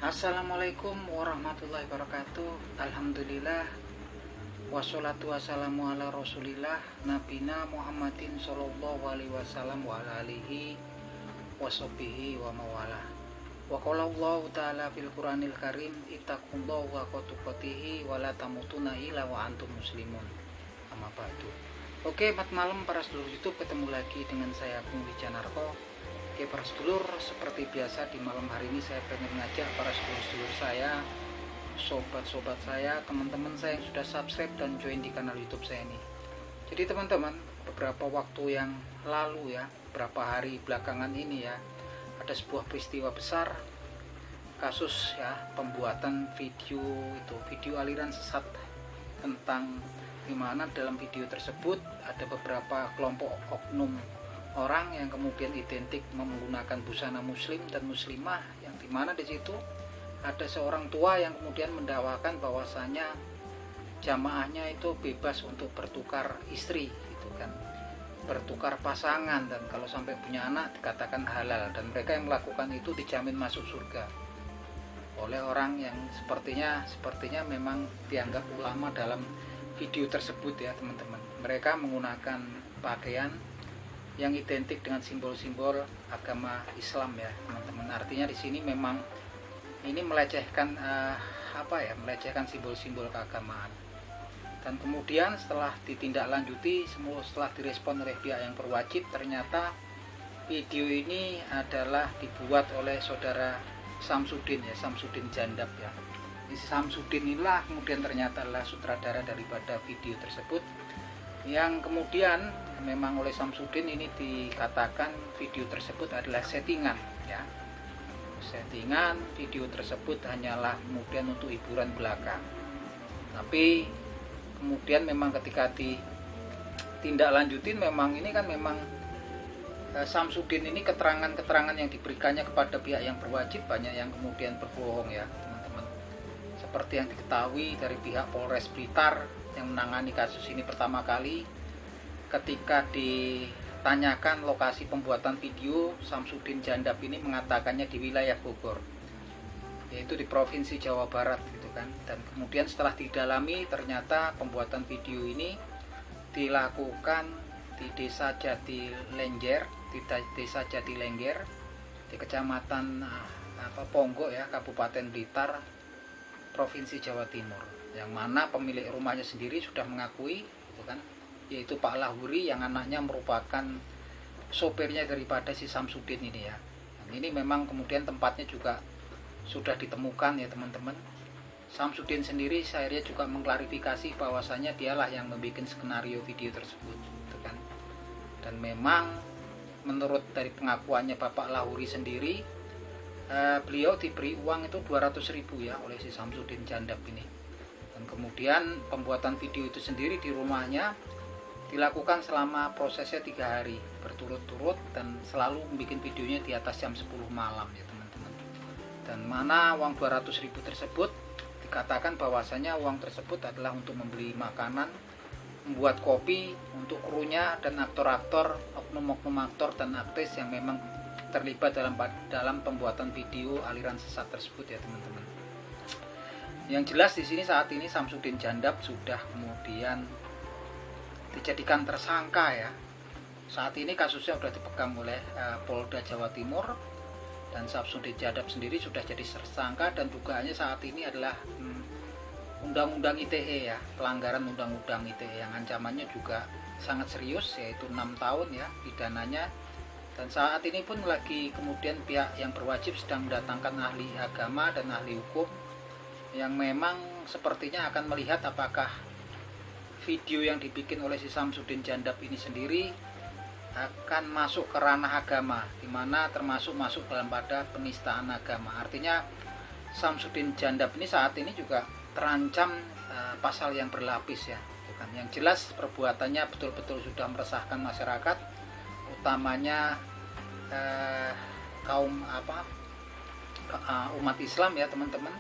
Assalamualaikum warahmatullahi wabarakatuh. Alhamdulillah, wassalatu wassalamu ala rasulillah nabina Muhammadin sallallahu alaihi wasallam wa ala alihi washabihi wa mawala. Wa qala Allah ta'ala fil Qur'anil Karim, ittaqullaha wa tuqatihi wa la tamutunna illa wa antum muslimun. Amma ba'du. Oke, mat malam para sedulur YouTube, ketemu lagi dengan saya Agung Wijanarko. Oke para sedulur, seperti biasa di malam hari ini saya pengen ngajak para sedulur-sedulur saya, sobat-sobat saya, teman-teman saya yang sudah subscribe dan join di kanal YouTube saya ini. Jadi teman-teman, beberapa waktu yang lalu ya, beberapa hari belakangan ini ya, ada sebuah peristiwa besar, kasus ya pembuatan video aliran sesat, tentang dimana dalam video tersebut ada beberapa kelompok oknum orang yang kemudian identik menggunakan busana muslim dan muslimah, yang dimana di situ ada seorang tua yang kemudian mendakwakan bahwasanya jamaahnya itu bebas untuk bertukar istri, gitu kan, bertukar pasangan, dan kalau sampai punya anak dikatakan halal, dan mereka yang melakukan itu dijamin masuk surga oleh orang yang sepertinya memang dianggap ulama dalam video tersebut ya teman-teman. Mereka menggunakan pakaian yang identik dengan simbol-simbol agama Islam ya teman-teman. Artinya di sini memang ini melecehkan melecehkan simbol-simbol keagamaan. Dan kemudian setelah ditindaklanjuti, setelah direspon oleh pihak yang berwajib, ternyata video ini adalah dibuat oleh saudara Samsudin ya, Samsudin Jandab ya. Samsudin inilah kemudian ternyata adalah sutradara daripada video tersebut, yang kemudian memang oleh Samsudin ini dikatakan video tersebut adalah settingan ya. Settingan, video tersebut hanyalah kemudian untuk hiburan belaka. Tapi kemudian memang ketika ditindaklanjutin, memang ini kan memang Samsudin ini keterangan-keterangan yang diberikannya kepada pihak yang berwajib banyak yang kemudian berbohong ya teman-teman. Seperti yang diketahui dari pihak Polres Blitar yang menangani kasus ini pertama kali, ketika ditanyakan lokasi pembuatan video, Samsudin Jandab ini mengatakannya di wilayah Bogor, yaitu di Provinsi Jawa Barat gitu kan. Dan kemudian setelah didalami, ternyata pembuatan video ini dilakukan di Desa Jatilengger, di Kecamatan Ponggok ya, Kabupaten Blitar, Provinsi Jawa Timur, yang mana pemilik rumahnya sendiri sudah mengakui gitu kan, yaitu Pak Lahuri, yang anaknya merupakan sopirnya daripada si Samsudin ini ya. Dan ini memang kemudian tempatnya juga sudah ditemukan ya teman-teman. Samsudin sendiri akhirnya juga mengklarifikasi bahwasanya dialah yang membuat skenario video tersebut gitu kan. Dan memang menurut dari pengakuannya Bapak Lahuri sendiri, beliau diberi uang itu 200.000 ya oleh si Samsudin Jandab ini. Dan kemudian pembuatan video itu sendiri di rumahnya dilakukan selama prosesnya 3 hari berturut-turut, dan selalu membuat videonya di atas jam 10 malam ya teman-teman. Dan mana uang 200.000 tersebut dikatakan bahwasanya uang tersebut adalah untuk membeli makanan, membuat kopi untuk krunya dan aktor-aktor, oknum-oknum aktor dan aktris yang memang terlibat dalam pembuatan video aliran sesat tersebut ya teman-teman. Yang jelas di sini saat ini Samsudin Jandab sudah kemudian dijadikan tersangka ya. Saat ini kasusnya sudah dipegang oleh Polda Jawa Timur, dan Samsudin Jandab sendiri sudah jadi tersangka, dan dugaannya saat ini adalah Undang-Undang ITE ya, pelanggaran Undang-Undang ITE yang ancamannya juga sangat serius, yaitu 6 tahun ya pidananya. Dan saat ini pun lagi kemudian pihak yang berwajib sedang mendatangkan ahli agama dan ahli hukum yang memang sepertinya akan melihat apakah video yang dibikin oleh si Samsudin Jandab ini sendiri akan masuk ke ranah agama, dimana termasuk masuk dalam pada penistaan agama. Artinya Samsudin Jandab ini saat ini juga terancam pasal yang berlapis ya, bukan? Yang jelas perbuatannya betul-betul sudah meresahkan masyarakat, utamanya umat Islam ya teman-teman.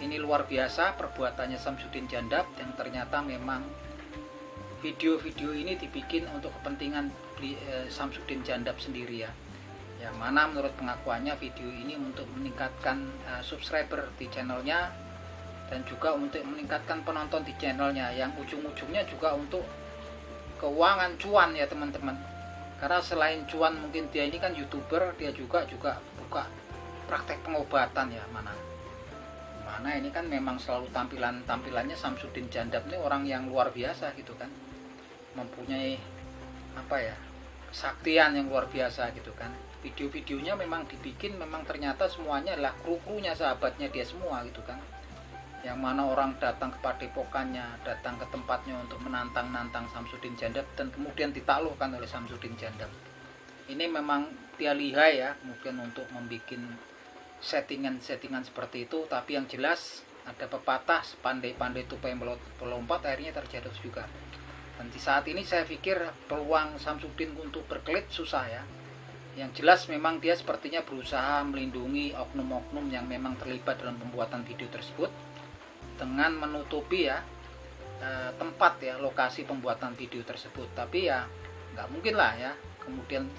Ini luar biasa perbuatannya Samsudin Jandab, yang ternyata memang video-video ini dibikin untuk kepentingan Samsudin Jandab sendiri ya, yang mana menurut pengakuannya video ini untuk meningkatkan subscriber di channelnya dan juga untuk meningkatkan penonton di channelnya, yang ujung-ujungnya juga untuk keuangan, cuan ya teman-teman. Karena selain cuan, mungkin dia ini kan YouTuber, dia juga buka praktek pengobatan ya, mana ini kan memang selalu tampilannya Samsudin Jandab ini orang yang luar biasa gitu kan, mempunyai kesaktian yang luar biasa gitu kan. Video-videonya memang dibikin memang ternyata semuanya adalah kru-krunya, sahabatnya dia semua gitu kan, yang mana orang datang ke padepokannya, datang ke tempatnya untuk menantang Samsudin Jandab dan kemudian ditaklukkan oleh Samsudin Jandab. Ini memang dia lihai ya, kemudian untuk membuat settingan seperti itu. Tapi yang jelas ada pepatah, pandai-pandai tupai melompat akhirnya terjatuh juga. Dan di saat ini saya pikir peluang Samsudin untuk berkelit susah ya. Yang jelas memang dia sepertinya berusaha melindungi oknum-oknum yang memang terlibat dalam pembuatan video tersebut dengan menutupi ya tempat ya, lokasi pembuatan video tersebut. Tapi ya nggak mungkin lah ya kemudian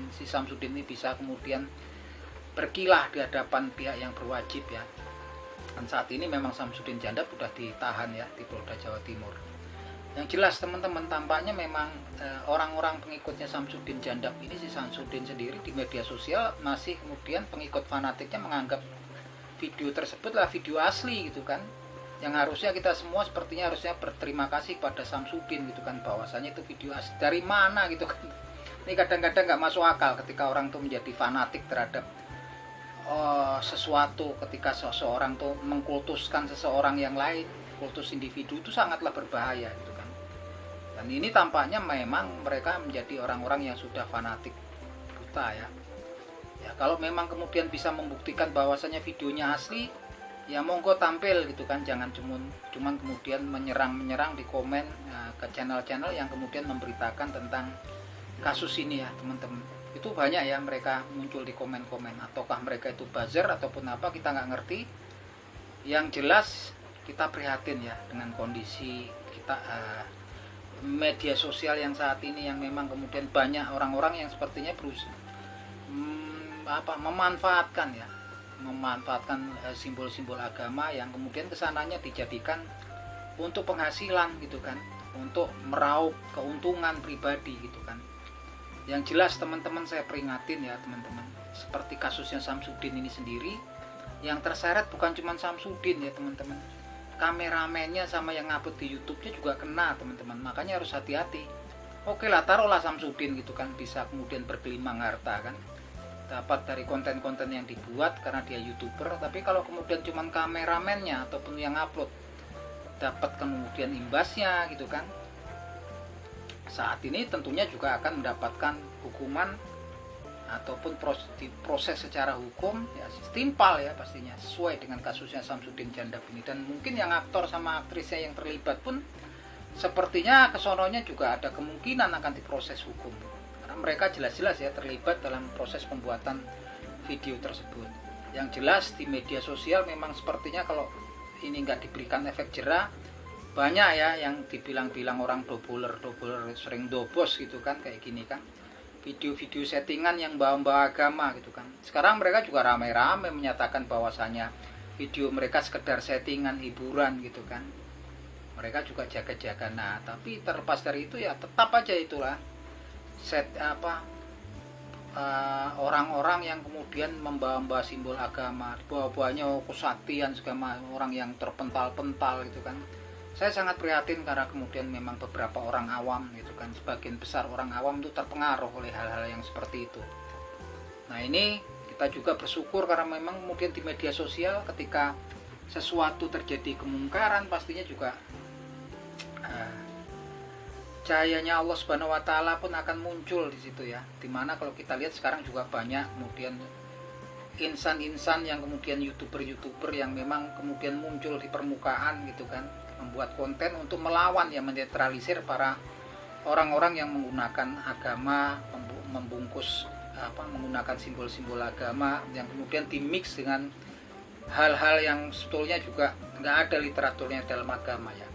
si Samsudin ini bisa kemudian berkilah di hadapan pihak yang berwajib ya. Dan saat ini memang Samsudin Jandab sudah ditahan ya di Polda Jawa Timur. Yang jelas teman-teman, tampaknya memang orang-orang pengikutnya Samsudin Jandab ini, si Samsudin sendiri di media sosial masih kemudian pengikut fanatiknya menganggap video tersebut lah video asli gitu kan. Yang harusnya kita semua sepertinya harusnya berterima kasih pada Samsudin gitu kan, bahwasanya itu video asli. Dari mana gitu kan. Ini kadang-kadang nggak masuk akal ketika orang tuh menjadi fanatik terhadap sesuatu, ketika seseorang tuh mengkultuskan seseorang yang lain, kultus individu itu sangatlah berbahaya gitu kan. Dan ini tampaknya memang mereka menjadi orang-orang yang sudah fanatik buta ya. Ya kalau memang kemudian bisa membuktikan bahwasanya videonya asli, ya monggo tampil gitu kan, jangan cuman kemudian menyerang di komen ke channel-channel yang kemudian memberitakan tentang kasus ini ya teman-teman. Itu banyak ya mereka muncul di komen-komen, ataukah mereka itu buzzer ataupun apa, kita nggak ngerti. Yang jelas kita prihatin ya dengan kondisi kita media sosial yang saat ini, yang memang kemudian banyak orang-orang yang sepertinya berusaha memanfaatkan simbol-simbol agama yang kemudian kesananya dijadikan untuk penghasilan gitu kan, untuk meraup keuntungan pribadi gitu kan. Yang jelas teman-teman, saya peringatin ya teman-teman, seperti kasusnya Samsudin ini sendiri, yang terseret bukan cuma Samsudin ya teman-teman, kameramennya sama yang ngupload di YouTube-nya juga kena teman-teman. Makanya harus hati-hati. Oke lah, taruhlah Samsudin gitu kan bisa kemudian bergelimang harta kan, dapat dari konten-konten yang dibuat karena dia YouTuber. Tapi kalau kemudian cuma kameramennya ataupun yang upload dapat kemudian imbasnya gitu kan, saat ini tentunya juga akan mendapatkan hukuman ataupun proses secara hukum ya setimpal ya pastinya, sesuai dengan kasusnya Samsudin Jandab ini. Dan mungkin yang aktor sama aktrisnya yang terlibat pun sepertinya kesononya juga ada kemungkinan akan diproses hukum, karena mereka jelas-jelas ya terlibat dalam proses pembuatan video tersebut. Yang jelas di media sosial memang sepertinya kalau ini nggak diberikan efek jerah, banyak ya yang dibilang-bilang orang doboler sering dobos gitu kan, kayak gini kan, video-video settingan yang bawa-bawa agama gitu kan. Sekarang mereka juga ramai-ramai menyatakan bahwasanya video mereka sekedar settingan hiburan gitu kan, mereka juga jaga-jaga. Nah tapi terlepas dari itu ya tetap aja itulah orang-orang yang kemudian membawa simbol agama, bawa-bawanya kesaktian segala, orang yang terpental-pental gitu kan. Saya sangat prihatin karena kemudian memang beberapa orang awam gitu kan, sebagian besar orang awam itu terpengaruh oleh hal-hal yang seperti itu. Nah ini kita juga bersyukur karena memang kemudian di media sosial ketika sesuatu terjadi kemungkaran pastinya juga cahayanya Allah Subhanahu wa taala pun akan muncul di situ ya. Dimana kalau kita lihat sekarang juga banyak kemudian insan-insan yang kemudian YouTuber yang memang kemudian muncul di permukaan gitu kan, membuat konten untuk melawan ya, menetralisir para orang-orang yang menggunakan agama, membungkus menggunakan simbol-simbol agama yang kemudian dimix dengan hal-hal yang sebetulnya juga nggak ada literaturnya dalam agama ya,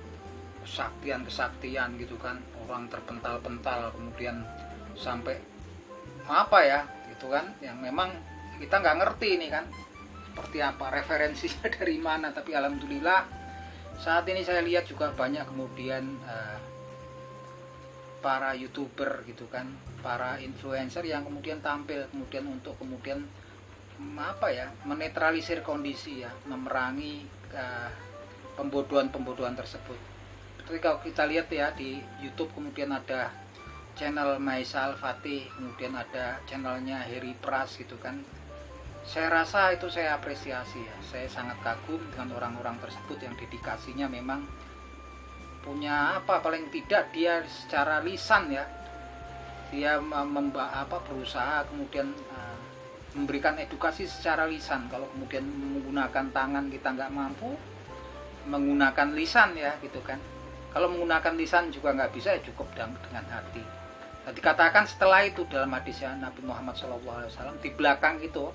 kesaktian gitu kan, orang terpental-pental kemudian sampai gitu kan, yang memang kita nggak ngerti ini kan seperti apa referensinya dari mana. Tapi alhamdulillah saat ini saya lihat juga banyak kemudian para YouTuber gitu kan, para influencer yang kemudian tampil kemudian untuk kemudian menetralisir kondisi ya, memerangi pembodohan tersebut. Tapi kalau kita lihat ya di YouTube kemudian ada channel Maisa Al-Fatih, kemudian ada channelnya Heri Pras gitu kan. Saya rasa itu saya apresiasi ya. Saya sangat kagum dengan orang-orang tersebut yang dedikasinya memang punya paling tidak dia secara lisan ya. Dia berusaha kemudian memberikan edukasi secara lisan. Kalau kemudian menggunakan tangan kita nggak mampu, menggunakan lisan ya gitu kan. Kalau menggunakan lisan juga nggak bisa, ya cukup dengan hati. Nah, dikatakan setelah itu dalam hadisnya Nabi Muhammad SAW, di belakang itu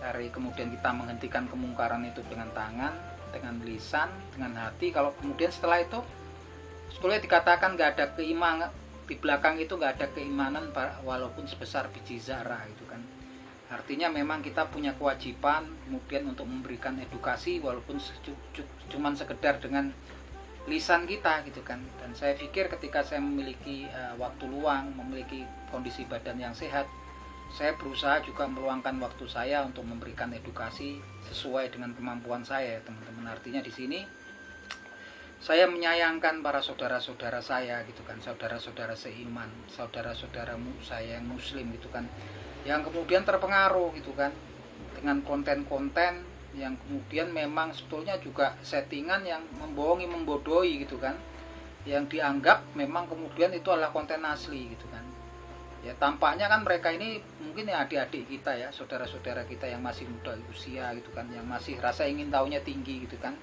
dari kemudian kita menghentikan kemungkaran itu dengan tangan, dengan lisan, dengan hati. Kalau kemudian setelah itu sebetulnya dikatakan nggak ada keimanan di belakang itu, nggak ada keimanan walaupun sebesar biji zarah itu kan. Artinya memang kita punya kewajiban kemudian untuk memberikan edukasi walaupun cuman sekedar dengan lisan kita gitu kan. Dan saya pikir ketika saya memiliki waktu luang, memiliki kondisi badan yang sehat, saya berusaha juga meluangkan waktu saya untuk memberikan edukasi sesuai dengan kemampuan saya, teman-teman. Artinya di sini saya menyayangkan para saudara-saudara saya gitu kan, saudara-saudara seiman, saudara-saudara saya yang muslim gitu kan, yang kemudian terpengaruh gitu kan dengan konten-konten yang kemudian memang sebetulnya juga settingan yang membohongi, membodohi gitu kan, yang dianggap memang kemudian itu adalah konten asli gitu kan. Ya tampaknya kan mereka ini mungkin ya adik-adik kita ya, saudara-saudara kita yang masih muda usia gitu kan, yang masih rasa ingin tahunya tinggi gitu kan.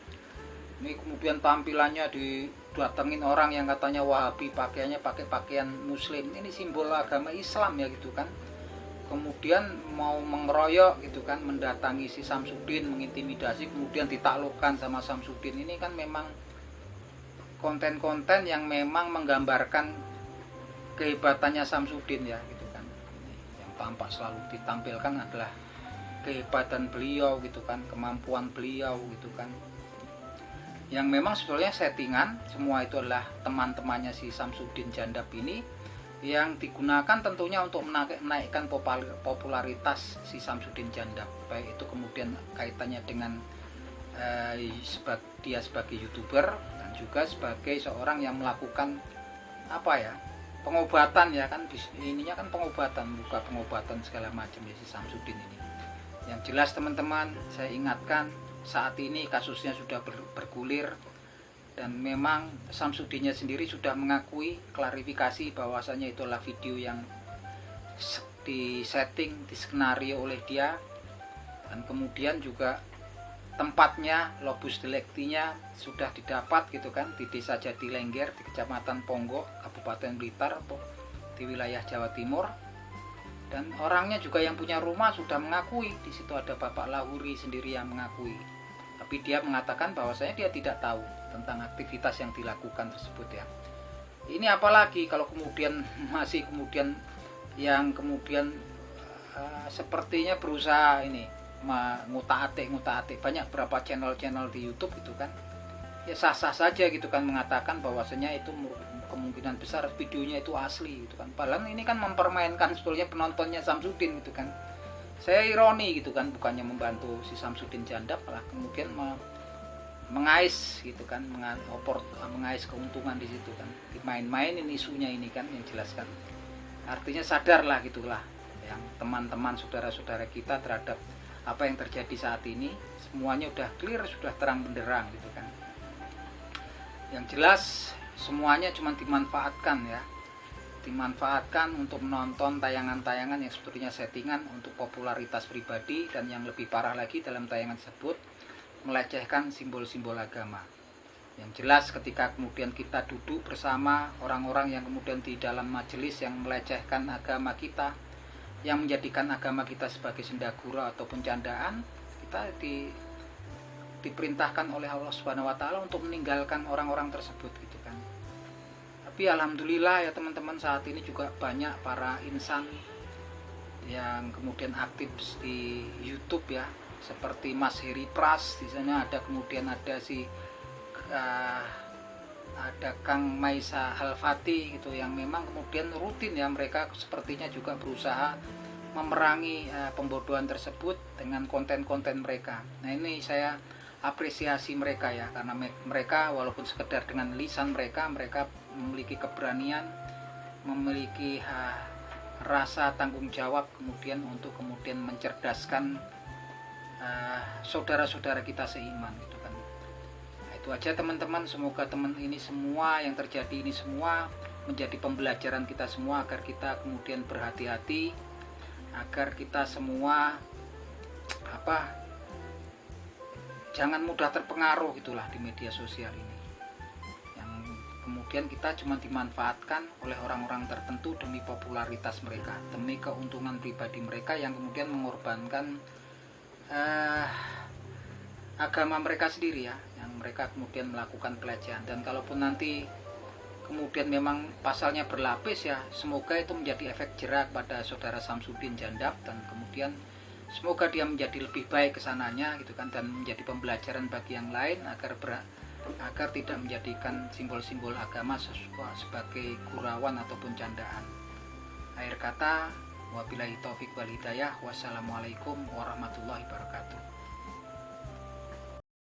Ini kemudian tampilannya didatengin orang yang katanya Wahabi, pakaiannya pakai pakaian muslim, ini simbol agama Islam ya gitu kan. Kemudian mau mengeroyok gitu kan, mendatangi si Samsudin, mengintimidasi, kemudian ditaklukkan sama Samsudin. Ini kan memang konten-konten yang memang menggambarkan kehebatannya Samsudin ya gitu kan. Yang tampak selalu ditampilkan adalah kehebatan beliau gitu kan, kemampuan beliau gitu kan. Yang memang sebetulnya settingan, semua itu adalah teman-temannya si Samsudin Jandab ini yang digunakan tentunya untuk menaikkan popularitas si Samsudin Jandab, baik itu kemudian kaitannya dengan dia sebagai YouTuber dan juga sebagai seorang yang melakukan pengobatan ya kan, ininya kan pengobatan, bukan pengobatan segala macam ya si Samsudin ini. Yang jelas teman-teman, saya ingatkan saat ini kasusnya sudah bergulir dan memang Samsudinnya sendiri sudah mengakui, klarifikasi bahwasanya itulah video yang disetting, diskenario oleh dia, dan kemudian juga tempatnya, lobus deliktinya sudah didapat gitu kan, di Desa Jatilenggir di Kecamatan Ponggok, Kabupaten Blitar di wilayah Jawa Timur. Dan orangnya juga yang punya rumah sudah mengakui, di situ ada Bapak Lahuri sendiri yang mengakui. Tapi dia mengatakan bahwasanya dia tidak tahu tentang aktivitas yang dilakukan tersebut ya. Ini apalagi kalau kemudian masih kemudian yang kemudian sepertinya berusaha ini ngutak-atik banyak berapa channel-channel di YouTube gitu kan. Ya sah-sah saja gitu kan mengatakan bahwasanya itu kemungkinan besar videonya itu asli gitu kan. Padahal ini kan mempermainkan sebetulnya penontonnya Samsudin gitu kan. Saya ironi gitu kan, bukannya membantu si Samsudin Jandab, malah kemudian mengais gitu kan, mengais keuntungan di situ kan. Dimain-mainin isunya ini kan yang jelaskan. Artinya sadarlah gitulah yang teman-teman saudara-saudara kita terhadap apa yang terjadi saat ini, semuanya udah clear, sudah terang benderang gitu kan. Yang jelas semuanya cuma dimanfaatkan ya, dimanfaatkan untuk menonton tayangan-tayangan yang sebetulnya settingan untuk popularitas pribadi, dan yang lebih parah lagi dalam tayangan tersebut melecehkan simbol-simbol agama. Yang jelas ketika kemudian kita duduk bersama orang-orang yang kemudian di dalam majelis yang melecehkan agama kita, yang menjadikan agama kita sebagai sendagura ataupun candaan, kita diperintahkan oleh Allah Subhanahu wa taala untuk meninggalkan orang-orang tersebut gitu kan. Tapi alhamdulillah ya teman-teman, saat ini juga banyak para insan yang kemudian aktif di YouTube ya, seperti Mas Heri Pras di sana ada, kemudian ada ada Kang Maisa Al-Fatih gitu, yang memang kemudian rutin ya, mereka sepertinya juga berusaha memerangi pembodohan tersebut dengan konten-konten mereka. Nah, ini saya apresiasi mereka ya, karena mereka walaupun sekedar dengan lisan mereka memiliki keberanian, memiliki rasa tanggung jawab kemudian untuk kemudian mencerdaskan saudara-saudara kita seiman gitu kan. Nah, itu aja teman-teman, semoga teman ini semua yang terjadi ini semua menjadi pembelajaran kita semua, agar kita kemudian berhati-hati, agar kita semua jangan mudah terpengaruh gitulah di media sosial ini, yang kemudian kita cuma dimanfaatkan oleh orang-orang tertentu demi popularitas mereka, demi keuntungan pribadi mereka, yang kemudian mengorbankan agama mereka sendiri ya, yang mereka kemudian melakukan pelecehan. Dan kalaupun nanti kemudian memang pasalnya berlapis ya, semoga itu menjadi efek jerak pada saudara Samsudin Jandab, dan kemudian semoga dia menjadi lebih baik kesananya gitu kan, dan menjadi pembelajaran bagi yang lain agar tidak menjadikan simbol-simbol agama sebagai gurauan ataupun candaan. Akhir kata, wabillahi taufik wal hidayah. Wassalamualaikum warahmatullahi wabarakatuh.